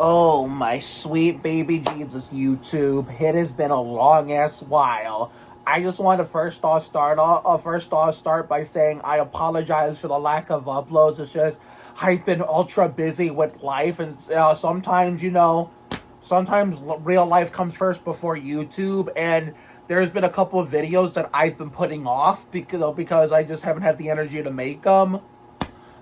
Oh, my sweet baby Jesus, YouTube. It has been a long ass while. I just want to first off start by saying I apologize for the lack of uploads. It's just I've been ultra busy with life, and sometimes sometimes real life comes first before YouTube, and there's been a couple of videos that I've been putting off because I just haven't had the energy to make them.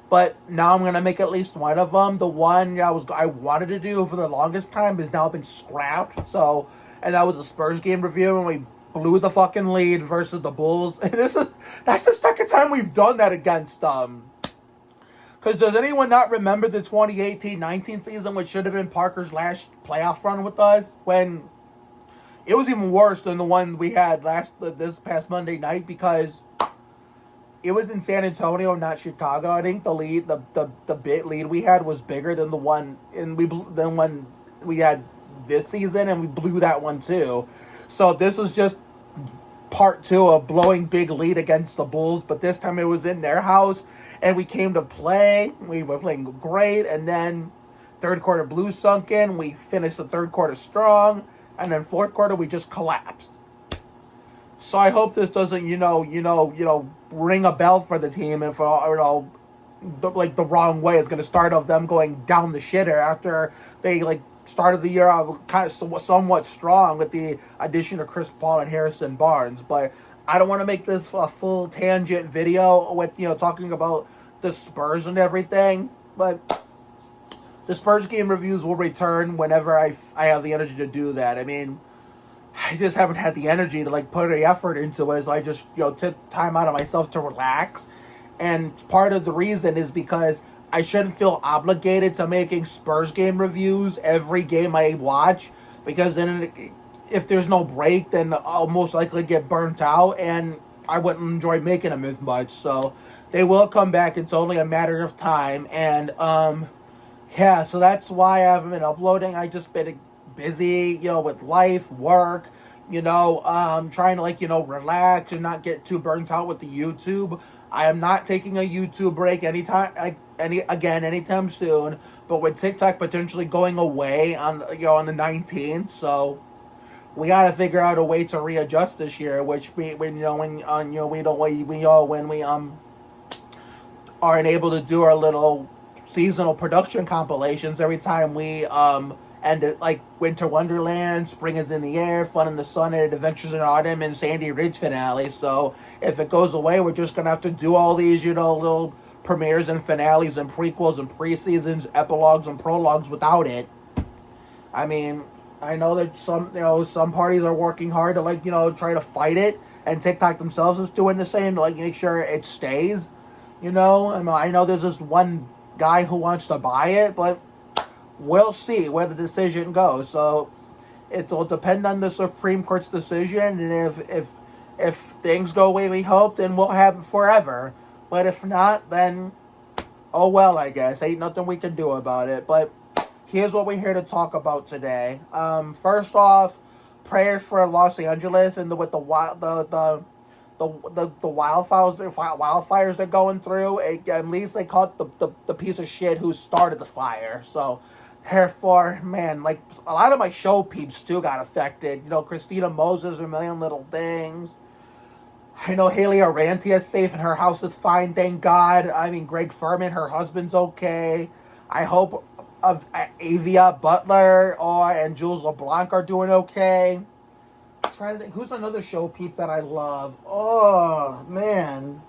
But now I'm gonna make at least one of them. The one I wanted to do for the longest time has now been scrapped. So, and that was a Spurs game review, and we blew the fucking lead versus the Bulls. And that's the second time we've done that against them. Because does anyone not remember the 2018-19 season, which should have been Parker's last playoff run with us, when it was even worse than the one we had this past Monday night, because it was in San Antonio, not Chicago. I think the bit lead we had was bigger than the one than one we had this season, and we blew that one too. So this was just part two of blowing big lead against the Bulls, but this time it was in their house, and we came to play. We were playing great, and then third quarter blues sunk in. We finished the third quarter strong, and then fourth quarter we just collapsed. So I hope this doesn't, ring a bell for the team, and for the wrong way. It's going to start off them going down the shitter after they started the year out kind of somewhat strong with the addition of Chris Paul and Harrison Barnes. But I don't want to make this a full tangent video with talking about the Spurs and everything. But the Spurs game reviews will return whenever I have the energy to do that. I mean, I just haven't had the energy to put any effort into it, so I just took time out of myself to relax. And part of the reason is because I shouldn't feel obligated to making Spurs game reviews every game I watch, because then if there's no break, then I'll most likely get burnt out, and I wouldn't enjoy making them as much. So they will come back. It's only a matter of time, and yeah, so that's why I haven't been uploading. I just been busy, with life, work, trying to relax and not get too burnt out with the YouTube. I am not taking a YouTube break anytime soon. But with TikTok potentially going away on the 19th, so we got to figure out a way to readjust this year. Which when we aren't able to do our little seasonal production compilations every time we end it, like Winter Wonderland, Spring is in the Air, Fun in the Sun, and Adventures in Autumn, and Sandy Ridge finale. So if it goes away, we're just gonna have to do all these little premieres and finales and prequels and pre-seasons, epilogues and prologues without it. I mean, I know that some parties are working hard to try to fight it, and TikTok themselves is doing the same to make sure it stays. I mean, I know there's this one guy who wants to buy it, but we'll see where the decision goes. So it'll depend on the Supreme Court's decision, and if things go the way we hope, then we'll have it forever. But if not, then oh well, I guess ain't nothing we can do about it. But here's what we're here to talk about today. First off, prayers for Los Angeles and with the wildfires they're going through. At least they caught the piece of shit who started the fire. So therefore, man, a lot of my show peeps too got affected. Christina Moses, A Million Little Things. I know Haley Arantia is safe and her house is fine, thank God. I mean, Greg Furman, her husband's okay. I hope Avia Butler and Jules LeBlanc are doing okay. I'm trying to think, who's another show peep that I love? Oh, man.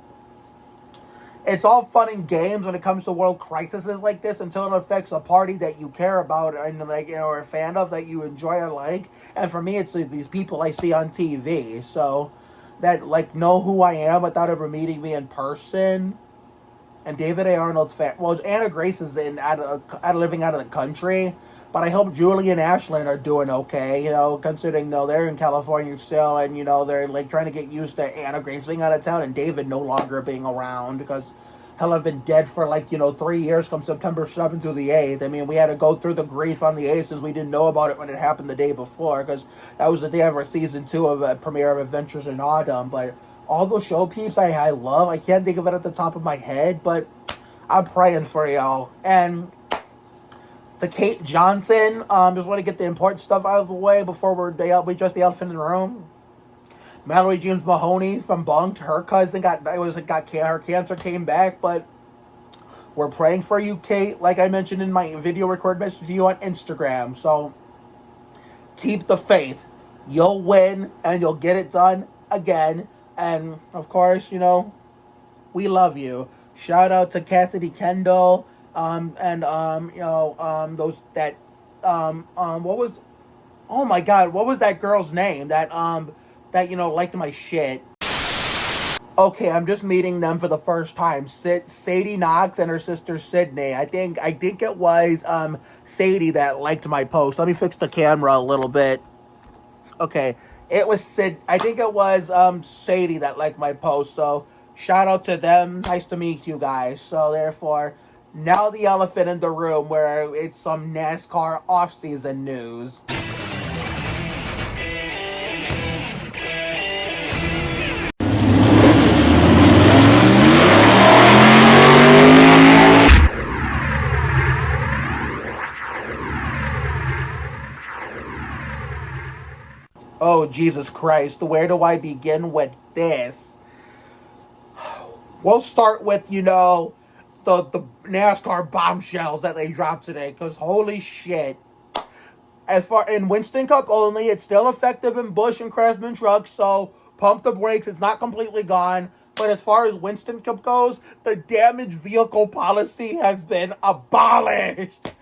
It's all fun and games when it comes to world crises like this until it affects a party that you care about and are a fan of, that you enjoy or like. And for me, it's these people I see on TV. So that know who I am without ever meeting me in person. And David A. Arnold's fan. Well, Anna Grace is living out of the country, but I hope Julie and Ashlyn are doing okay. Considering they're in California still, and they're trying to get used to Anna Grace being out of town and David no longer being around, because hell, I've been dead for 3 years come September 7th through the 8th. I mean, we had to go through the grief on the 8th since we didn't know about it when it happened the day before, because that was the day of our season 2 of a premiere of Adventures in Autumn. But all those show peeps I love, I can't think of it at the top of my head, but I'm praying for y'all. And To Kate Johnson, just want to get the important stuff out of the way before we just the elephant in the room. Mallory James Mahoney from Bunked, her cousin her cancer came back, but we're praying for you, Kate. Like I mentioned in my video record message to you on Instagram, so keep the faith. You'll win and you'll get it done again. And of course, we love you. Shout out to Cassidy Kendall, and those that what was oh my god, what was that girl's name that liked my shit? Okay, I'm just meeting them for the first time. Sadie Knox and her sister Sydney. I think it was Sadie that liked my post. Let me fix the camera a little bit. Okay, it was Sid. I think it was Sadie that liked my post. So shout out to them. Nice to meet you guys. So therefore, now the elephant in the room, where it's some NASCAR off-season news. Oh, Jesus Christ. Where do I begin with this? We'll start with, the NASCAR bombshells that they dropped today, because holy shit. As far in Winston Cup only, it's still effective in Busch and Craftsman trucks, so pump the brakes. It's not completely gone. But as far as Winston Cup goes, the damaged vehicle policy has been abolished.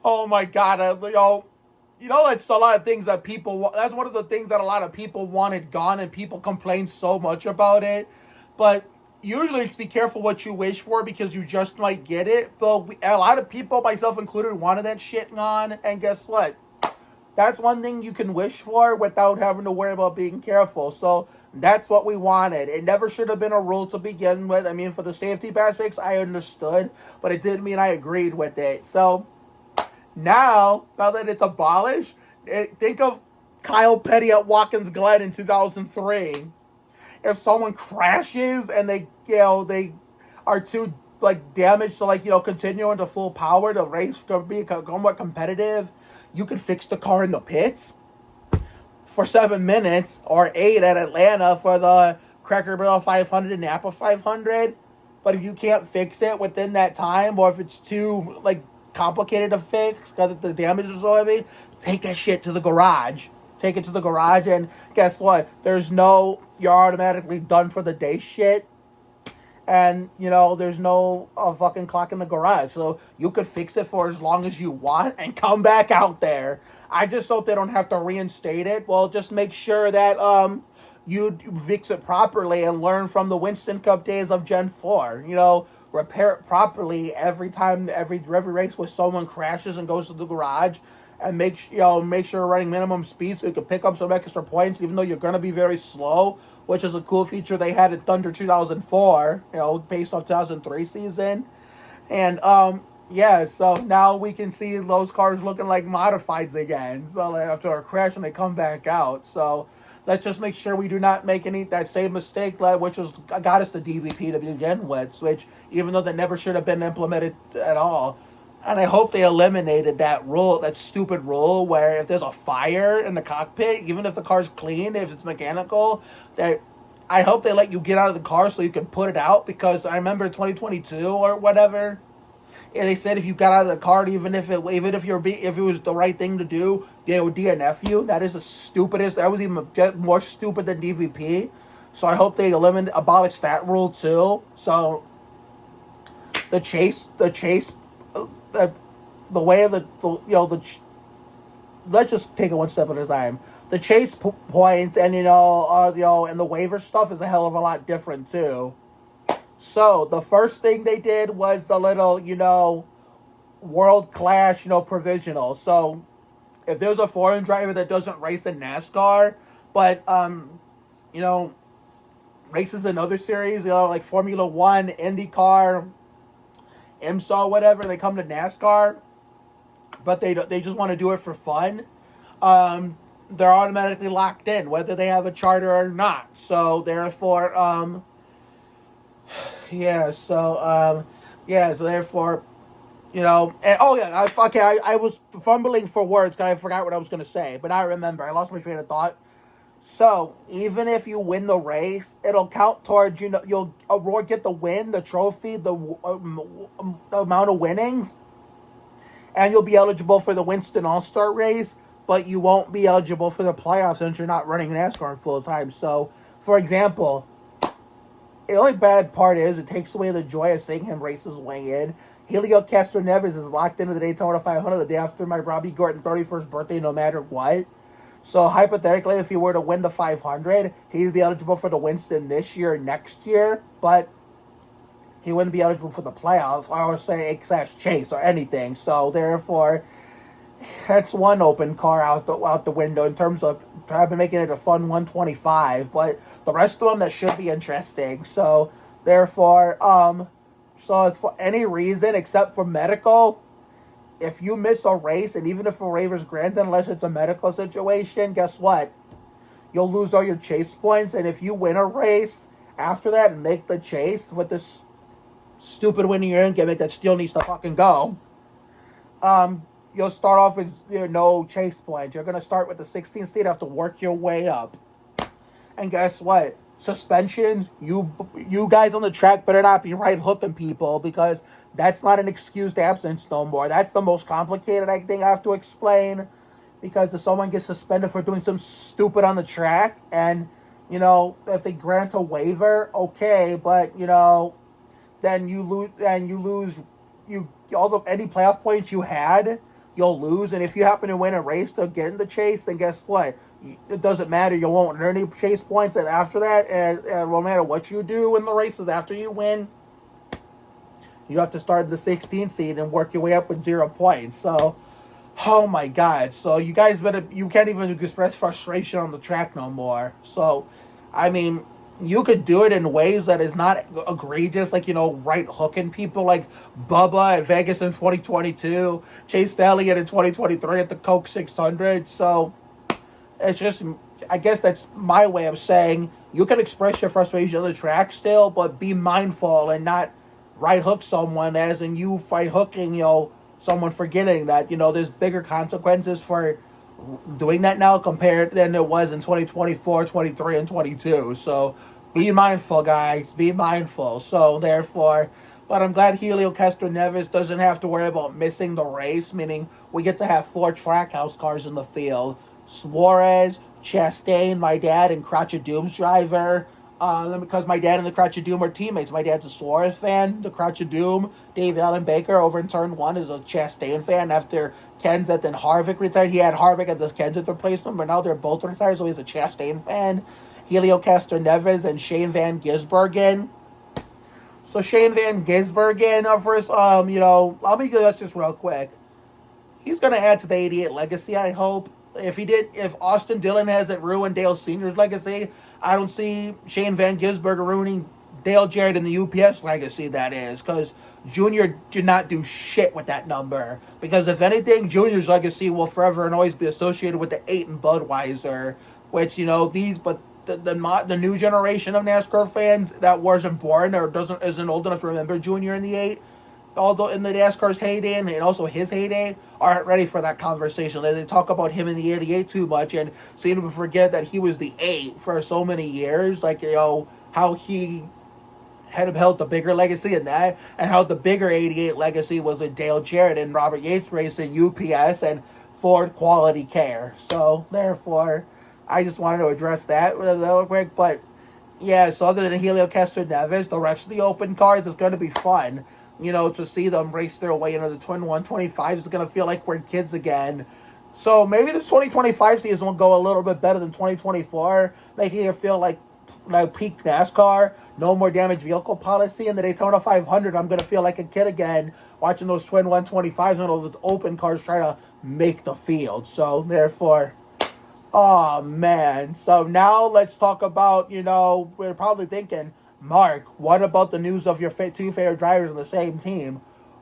Oh my God. That's a lot of things that that's one of the things that a lot of people wanted gone, and people complain so much about it. But usually just be careful what you wish for, because you just might get it. But a lot of people, myself included, wanted that shit gone. And guess what? That's one thing you can wish for without having to worry about being careful. So that's what we wanted. It never should have been a rule to begin with. I mean, for the safety aspects, I understood, but it didn't mean I agreed with it. So now that it's abolished, think of Kyle Petty at Watkins Glen in 2003. If someone crashes and they are too damaged to continue into full power, the race could be somewhat competitive. You could fix the car in the pits for 7 minutes, or 8 at Atlanta for the Cracker Barrel 500 and Napa 500. But if you can't fix it within that time, or if it's too complicated to fix because the damage is so heavy, take that shit to the garage. Take it to the garage, and guess what? You're automatically done for the day shit. And, there's no fucking clock in the garage. So you could fix it for as long as you want and come back out there. I just hope they don't have to reinstate it. Well, just make sure that you fix it properly and learn from the Winston Cup days of Gen 4. Repair it properly every time, every race where someone crashes and goes to the garage. And make sure you're running minimum speed so you can pick up some extra points, even though you're going to be very slow, which is a cool feature they had in Thunder 2004, based off 2003 season. And, so now we can see those cars looking like modifieds again. So after a crash and they come back out. So let's just make sure we do not make that same mistake, which got us the DVP to begin with, which even though that never should have been implemented at all. And I hope they eliminated that rule, that stupid rule, where if there's a fire in the cockpit, even if the car's clean, if it's mechanical, I hope they let you get out of the car so you can put it out. Because I remember 2022 or whatever, and they said if you got out of the car, even if it was the right thing to do, they would DNF you. That is the stupidest. That was even more stupid than DVP. So I hope they abolish that rule too. So the chase. The way of let's just take it one step at a time. The chase points and and the waiver stuff is a hell of a lot different too. So the first thing they did was the little World Clash provisional. So if there's a foreign driver that doesn't race in NASCAR, but races in other series, like Formula One, IndyCar, IMSA, whatever, they come to NASCAR, but they just want to do it for fun, they're automatically locked in, whether they have a charter or not. So therefore, so therefore, And oh yeah, I was fumbling for words because I forgot what I was gonna say, but I remember. I lost my train of thought. So even if you win the race, it'll count towards you'll award get the win, the trophy, the amount of winnings, and you'll be eligible for the Winston All Star race, but you won't be eligible for the playoffs since you're not running NASCAR full time. So, for example, the only bad part is it takes away the joy of seeing him race his way in. Helio Castroneves is locked into the Daytona 500 the day after my Robbie Gordon 31st birthday, no matter what. So hypothetically, if he were to win the 500, he'd be eligible for the Winston this year, next year, but he wouldn't be eligible for the playoffs. I would say Chase or anything. So therefore, that's one open car out the window in terms of trying making it a fun 125. But the rest of them that should be interesting. So therefore, so it's for any reason except for medical. If you miss a race, and even if a waiver's granted, unless it's a medical situation, guess what? You'll lose all your chase points, and if you win a race after that and make the chase with this stupid winning your in gimmick that still needs to fucking go, you'll start off with no chase points. You're going to start with the 16th seed, have to work your way up. And guess what? Suspensions, you guys on the track better not be right hooking people, because that's not an excused absence no more. That's the most complicated thing I have to explain, because if someone gets suspended for doing something stupid on the track, and if they grant a waiver, okay, but then you lose any playoff points you had, you'll lose. And if you happen to win a race to get in the chase, then guess what? It doesn't matter. You won't earn any chase points. And after that, and no matter what you do in the races after you win, you have to start in the 16th seed and work your way up with 0 points. So, oh my God. So you guys you can't even express frustration on the track no more. So, I mean, you could do it in ways that is not egregious, like, right hooking people like Bubba at Vegas in 2022, Chase Elliott in 2023 at the Coke 600. So it's just, I guess that's my way of saying you can express your frustration on the track still, but be mindful and not right hook someone, as in you right hooking, someone forgetting that, there's bigger consequences for doing that now compared than it was in 2024, 23, and 22. So be mindful, guys. Be mindful. So therefore, but I'm glad Helio Castroneves doesn't have to worry about missing the race, meaning we get to have 4 Trackhouse cars in the field. Suarez, Chastain, my dad, and Crotcha Doom's driver. Because my dad and the Crotcha Doom are teammates. My dad's a Suarez fan. The Crotcha Doom, Dave Allen Baker, over in Turn 1, is a Chastain fan. After Kenseth and Harvick retired, he had Harvick at this Kenseth replacement, but now they're both retired, so he's a Chastain fan. Helio Castroneves and Shane Van Gisbergen. So Shane Van Gisbergen, first, let me go this just real quick. He's going to add to the 88 legacy, I hope. If Austin Dillon hasn't ruined Dale Sr.'s legacy, I don't see Shane Van Gisbergen ruining Dale Jarrett and the UPS legacy, that is, because Junior did not do shit with that number. Because if anything, Junior's legacy will forever and always be associated with the 8 and Budweiser, which, the new generation of NASCAR fans that wasn't born or isn't old enough to remember Junior in the 8, although in the NASCAR's heyday and also his heyday, aren't ready for that conversation. They talk about him in the 88 too much and seem to forget that he was the 8 for so many years. Like, how he had held the bigger legacy in that, and how the bigger 88 legacy was in Dale Jarrett and Robert Yates racing UPS and Ford Quality Care. So, therefore, I just wanted to address that real quick. But, yeah, so other than Helio Castroneves, the rest of the open cards is going to be fun. To see them race their way into the Twin 125 is going to feel like we're kids again. So maybe the 2025 season will go a little bit better than 2024, making it feel like peak NASCAR, no more damaged vehicle policy. In the Daytona 500, I'm going to feel like a kid again, watching those Twin 125s and all those open cars try to make the field. So therefore, oh man. So now let's talk about, we're probably thinking, Mark, what about the news of your 2 favorite drivers on the same team?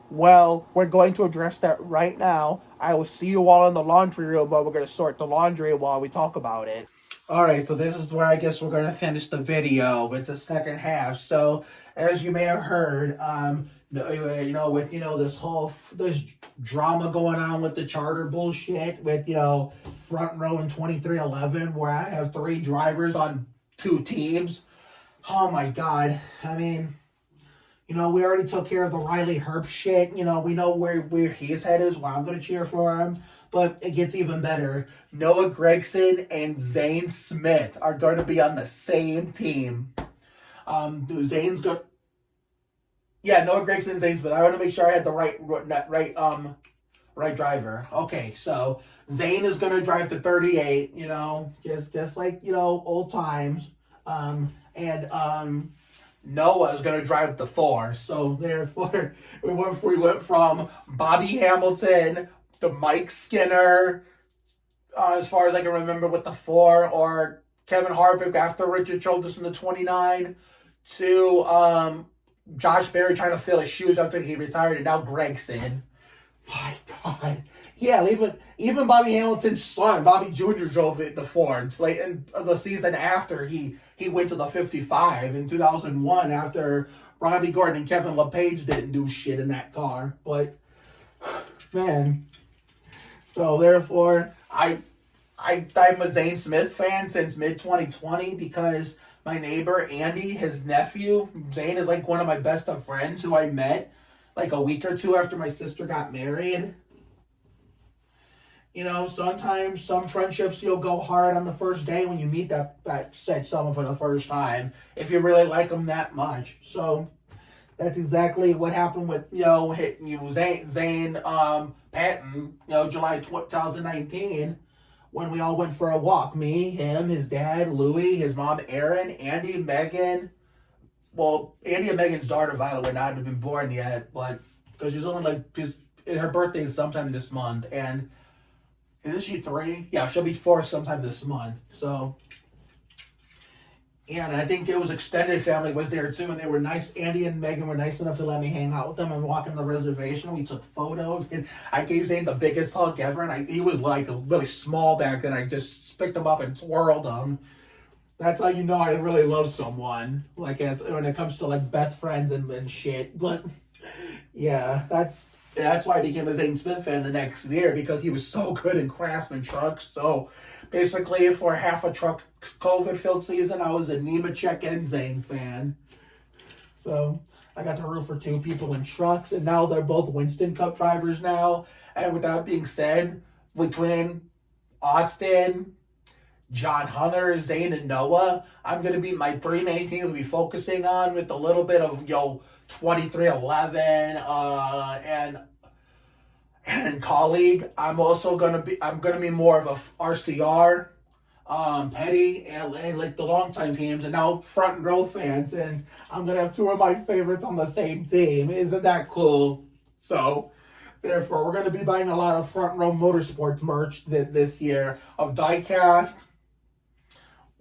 Well, we're going to address that right now. I will see you all in the laundry room, but we're going to sort the laundry while we talk about it. Alright, so this is where I guess we're going to finish the video with the second half. So, as you may have heard, with this whole this drama going on with the charter bullshit with front row in 2311 where I have three drivers on two teams. Oh my god! I mean, we already took care of the Riley Herb shit. We know where his head is, where I'm gonna cheer for him. But it gets even better. Noah Gragson and Zane Smith are going to be on the same team. Zane's going. Yeah, Noah Gragson and Zane Smith. I want to make sure I had the right driver. Okay, so Zane is going to drive the 38. Just like old times. And Noah is going to drive the 4. So therefore, we went from Bobby Hamilton to Mike Skinner, as far as I can remember, with the 4, or Kevin Harvick after Richard Childress in the 29, to Josh Berry trying to fill his shoes after he retired, and now Gragson. My God. Yeah, even Bobby Hamilton's son, Bobby Jr., drove it the 4. It's late in the season after he went to the 55 in 2001 after Robbie Gordon and Kevin LePage didn't do shit in that car. But, man. So, therefore, I'm a Zane Smith fan since mid-2020 because my neighbor, Andy, his nephew, Zane, is like one of my best of friends who I met like a week or two after my sister got married. Sometimes some friendships you'll go hard on the first day when you meet that said someone for the first time, if you really like them that much. So that's exactly what happened with Zane Patton, July 2019, when we all went for a walk. Me, him, his dad, Louie, his mom, Erin, Andy, Megan. Well, Andy and Megan's daughter, Violet, would not have been born yet, but because she's only her birthday is sometime this month, and isn't she 3? Yeah, she'll be 4 sometime this month. So, yeah, and I think it was extended family was there too, and they were nice. Andy and Megan were nice enough to let me hang out with them and walk in the reservation. We took photos, and I gave Zane the biggest hug ever, and he was like really small back then. I just picked him up and twirled him. That's how you know I really love someone, like when it comes to like best friends and shit. But yeah, that's why I became a Zane Smith fan the next year, because he was so good in Craftsman trucks. So basically, for half a truck COVID-filled season, I was a Nemechek and Zane fan. So I got to root for 2 people in trucks, and now they're both Winston Cup drivers now. And with that being said, between Austin, John Hunter, Zane, and Noah, I'm going to be my 3 main teams to be focusing on, with a little bit of 2311 and colleague. I'm going to be more of a RCR, Petty, and like the longtime teams, and now front row fans, and I'm going to have 2 of my favorites on the same team. Isn't that cool? So therefore, we're going to be buying a lot of front row motorsports merch this year of diecast.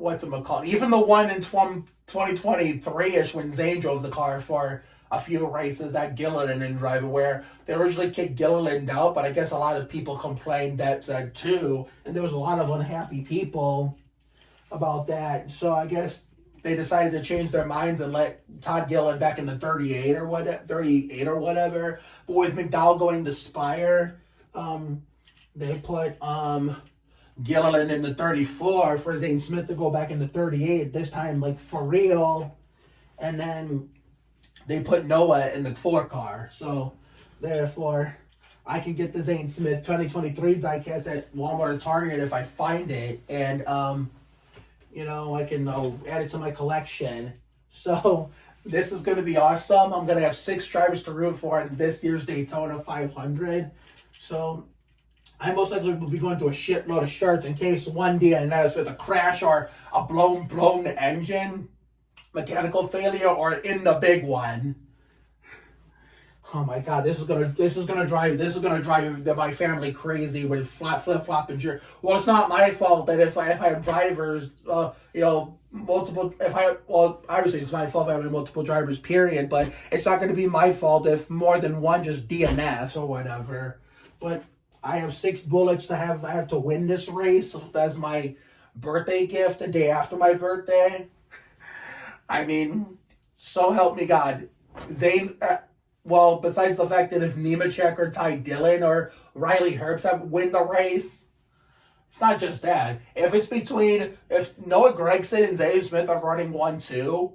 Even the one in 2023-ish when Zane drove the car for a few races that Gilliland didn't drive, where they originally kicked Gilliland out, but I guess a lot of people complained that too, and there was a lot of unhappy people about that. So I guess they decided to change their minds and let Todd Gilliland back in the 38 or whatever. But with McDowell going to Spire, they put Gilliland in the 34 for Zane Smith to go back in the 38, this time like for real. And then they put Noah in the 4 car. So therefore, I can get the Zane Smith 2023 diecast at Walmart or Target if I find it. And, I can add it to my collection. So this is going to be awesome. I'm going to have 6 drivers to root for in this year's Daytona 500. So I most likely will be going to a shitload of shirts in case one DNS with a crash or a blown engine, mechanical failure, or in the big one. Oh my God, this is gonna drive my family crazy with flip flopping shirt. Well, it's not my fault that if I have drivers, multiple. Obviously it's my fault if I have multiple drivers. Period. But it's not going to be my fault if more than one just DNFs or whatever. But I have 6 bullets I have to win this race. That's my birthday gift the day after my birthday. I mean, so help me God. Zane, Well, besides the fact that if Nemechek or Ty Dillon or Riley Herbst have win the race, it's not just that. If it's between, if Noah Gragson and Zane Smith are running 1-2,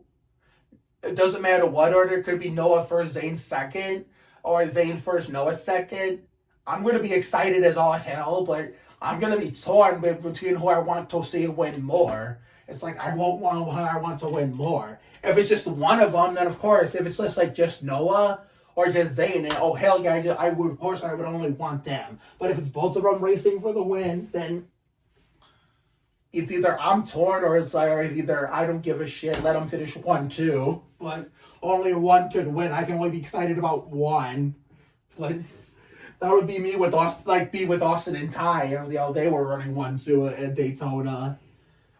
it doesn't matter what order. It could be Noah first, Zane second, or Zane first, Noah second. I'm going to be excited as all hell, but I'm going to be torn between who I want to see win more. It's like I won't want who I want to win more. If it's just one of them, then of course, if it's just like just Noah or just Zane, and oh hell yeah, I would, of course I would only want them. But if it's both of them racing for the win, then it's either I'm torn or it's either I don't give a shit, let them finish 1-2. But only one could win. I can only be excited about one. But that would be me with Austin and Ty. They were running 1-2 at Daytona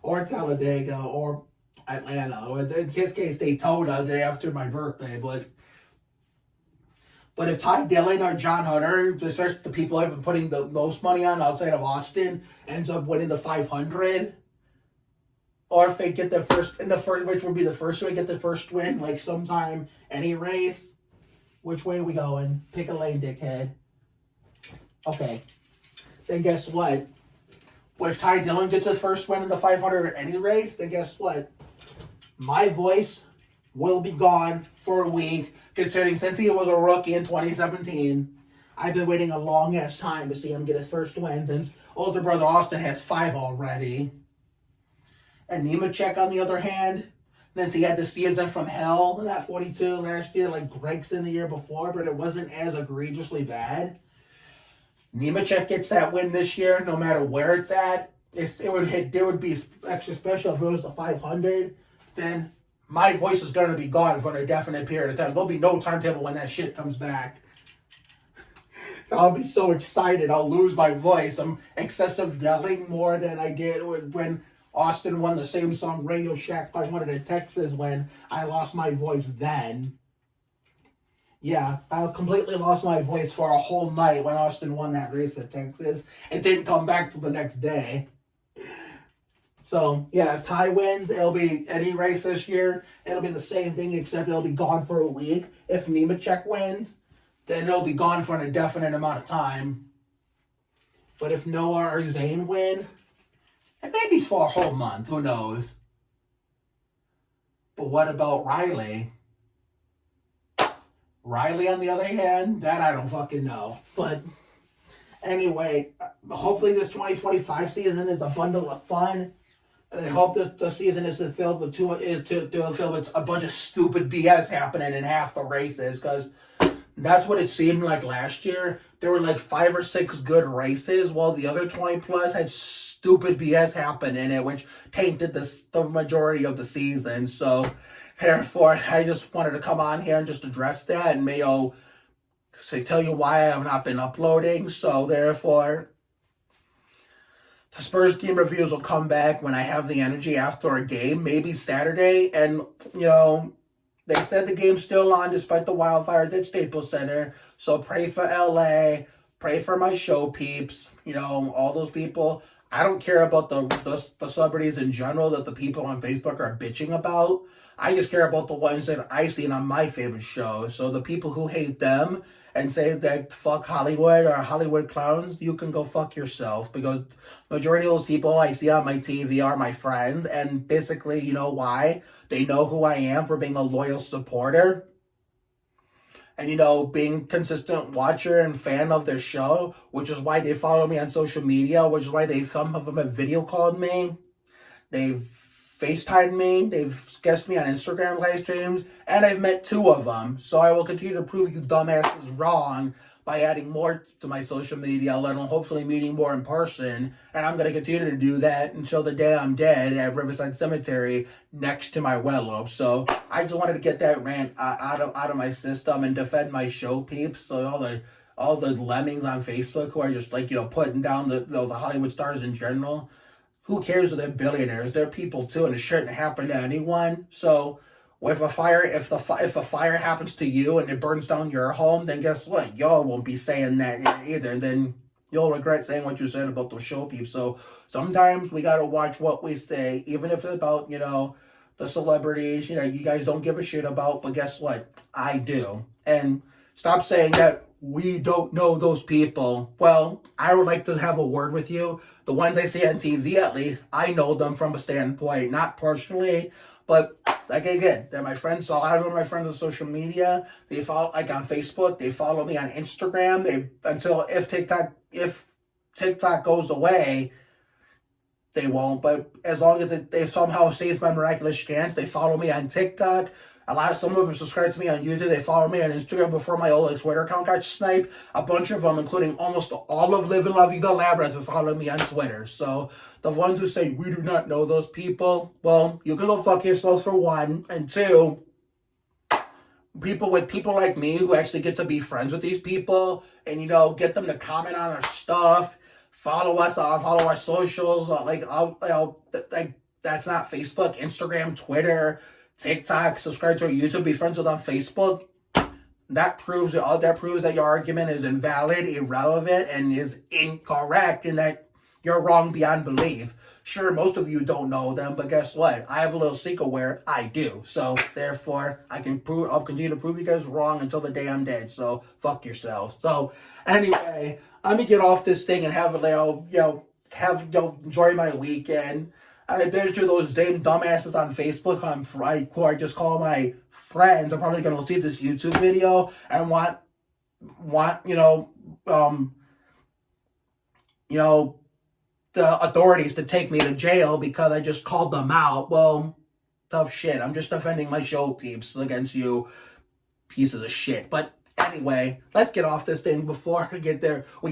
or Talladega or Atlanta. Or in his case, Daytona, the day after my birthday. But if Ty Dillon or John Hunter, especially the people I've been putting the most money on outside of Austin, ends up winning the 500, or if they get their first, which would be the first one to get the first win, like sometime, any race, which way are we going? Pick a lane, dickhead. Okay. Then guess what? If Ty Dillon gets his first win in the 500 at any race, then guess what? My voice will be gone for a week, considering since he was a rookie in 2017, I've been waiting a long ass time to see him get his first win, since older brother Austin has 5 already. And Nemechek, on the other hand, since he had the season from hell in that 42 last year, like Gragson the year before, but it wasn't as egregiously bad. Nemechek gets that win this year, no matter where it's at. It would be extra special if it was the 500. Then my voice is going to be gone for a definite period of time. There'll be no timetable when that shit comes back. I'll be so excited. I'll lose my voice. I'm excessive yelling more than I did when Austin won the same song Radio Shack 500 in Texas, when I lost my voice then. Yeah, I completely lost my voice for a whole night when Austin won that race at Texas. It didn't come back till the next day. So, yeah, if Ty wins, it'll be any race this year. It'll be the same thing, except it'll be gone for a week. If Nemechek wins, then it'll be gone for an indefinite amount of time. But if Noah or Zane win, it may be for a whole month. Who knows? But what about Riley? Riley, on the other hand, that I don't fucking know. But anyway, hopefully this 2025 season is a bundle of fun. And I hope the season isn't filled with filled with a bunch of stupid BS happening in half the races, because that's what it seemed like last year. There were like 5 or 6 good races, while the other 20 plus had stupid BS happen in it, which tainted the majority of the season. So therefore, I just wanted to come on here and just address that and tell you why I have not been uploading. So therefore, the Spurs game reviews will come back when I have the energy after a game, maybe Saturday. And, they said the game's still on despite the wildfires at Staples Center. So pray for LA, pray for my show peeps, all those people. I don't care about the celebrities in general that the people on Facebook are bitching about. I just care about the ones that I've seen on my favorite show. So the people who hate them and say that fuck Hollywood or Hollywood clowns, you can go fuck yourself, because majority of those people I see on my TV are my friends, and basically, you know why? They know who I am for being a loyal supporter and, being consistent watcher and fan of their show, which is why they follow me on social media, which is why some of them have video called me. They've FaceTimed me, they've guessed me on Instagram live streams, and I've met 2 of them. So I will continue to prove you dumbasses wrong by adding more to my social media, let alone hopefully meeting more in person. And I'm going to continue to do that until the day I'm dead at Riverside Cemetery next to my willow. So I just wanted to get that rant out of my system and defend my show peeps. So all the lemmings on Facebook who are just putting down the Hollywood stars in general. Who cares if they're billionaires? They're people too, and it shouldn't happen to anyone. So, if a fire happens to you and it burns down your home, then guess what? Y'all won't be saying that either. Then you'll regret saying what you said about those show peeps. So sometimes we gotta watch what we say, even if it's about the celebrities. You guys don't give a shit about, but guess what? I do. And Stop saying that we don't know those people. Well, I would like to have a word with you. The ones I see on TV, at least, I know them from a standpoint, not personally, but like again, they're my friends. So a lot of my friends on social media, they follow like on Facebook, they follow me on Instagram. They until if TikTok goes away, they won't. But as long as they somehow saves my miraculous chance, they follow me on TikTok. Some of them subscribe to me on YouTube. They follow me on Instagram before my old Twitter account got sniped. A bunch of them, including almost all of Live and La Vida Labras, have followed me on Twitter. So the ones who say we do not know those people, well, you can go fuck yourselves for one. And two, people like me who actually get to be friends with these people and, get them to comment on our stuff, follow us, follow our socials, that's not Facebook, Instagram, Twitter, TikTok, subscribe to our YouTube, be friends with on Facebook. That proves that your argument is invalid, irrelevant, and is incorrect, and that you're wrong beyond belief. Sure, most of you don't know them, but guess what? I have a little secret where I do. So therefore, I'll continue to prove you guys wrong until the day I'm dead. So fuck yourselves. So anyway, let me get off this thing and have enjoy my weekend. And I bet you those damn dumbasses on Facebook who I just call my friends are probably gonna see this YouTube video and want the authorities to take me to jail because I just called them out. Well, tough shit. I'm just defending my show, peeps, against you pieces of shit. But anyway, let's get off this thing before we get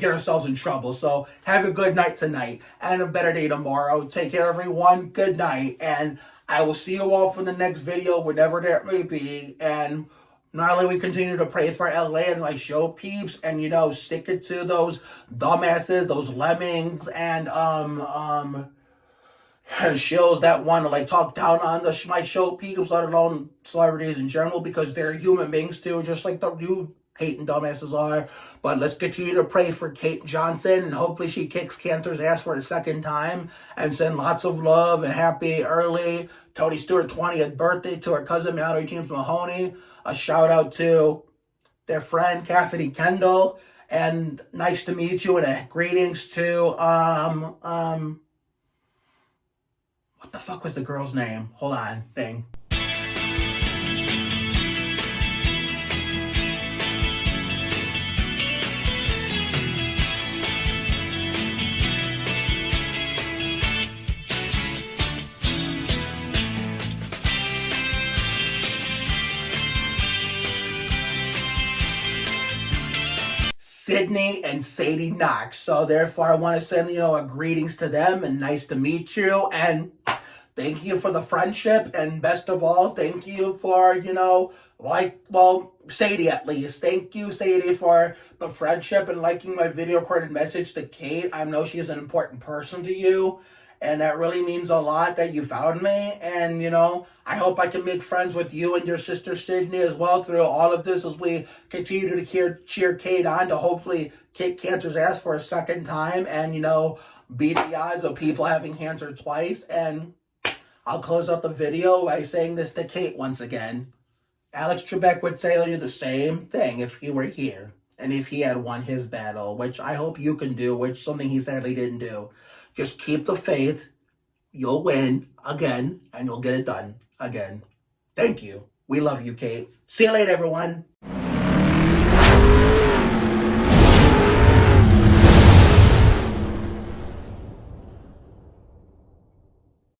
ourselves in trouble. So have a good night tonight and a better day tomorrow. Take care, everyone. Good night. And I will see you all for the next video, whenever that may be. And not only we continue to pray for LA and my show peeps and, stick it to those dumbasses, those lemmings, and shills that want to talk down on my show peeps, let alone celebrities in general, because they're human beings too, just like the you hating dumbasses are. But let's continue to pray for Kate Johnson, and hopefully she kicks cancer's ass for a second time, and send lots of love and happy early Tony Stewart 20th birthday to her cousin Mallory James Mahoney. A shout out to their friend Cassidy Kendall, and nice to meet you, and greetings to what the fuck was the girl's name? Hold on, thing. Sydney and Sadie Knox. So therefore, I want to send, a greetings to them, and nice to meet you, and thank you for the friendship, and best of all, thank you for, Sadie at least. Thank you, Sadie, for the friendship and liking my video recorded message to Kate. I know she is an important person to you, and that really means a lot that you found me. And, I hope I can make friends with you and your sister Sydney as well through all of this as we continue to cheer Kate on to hopefully kick cancer's ass for a second time and, beat the odds of people having cancer twice. And I'll close out the video by saying this to Kate once again. Alex Trebek would tell you the same thing if he were here and if he had won his battle, which I hope you can do, which something he sadly didn't do. Just keep the faith. You'll win again, and you'll get it done again. Thank you. We love you, Kate. See you later, everyone.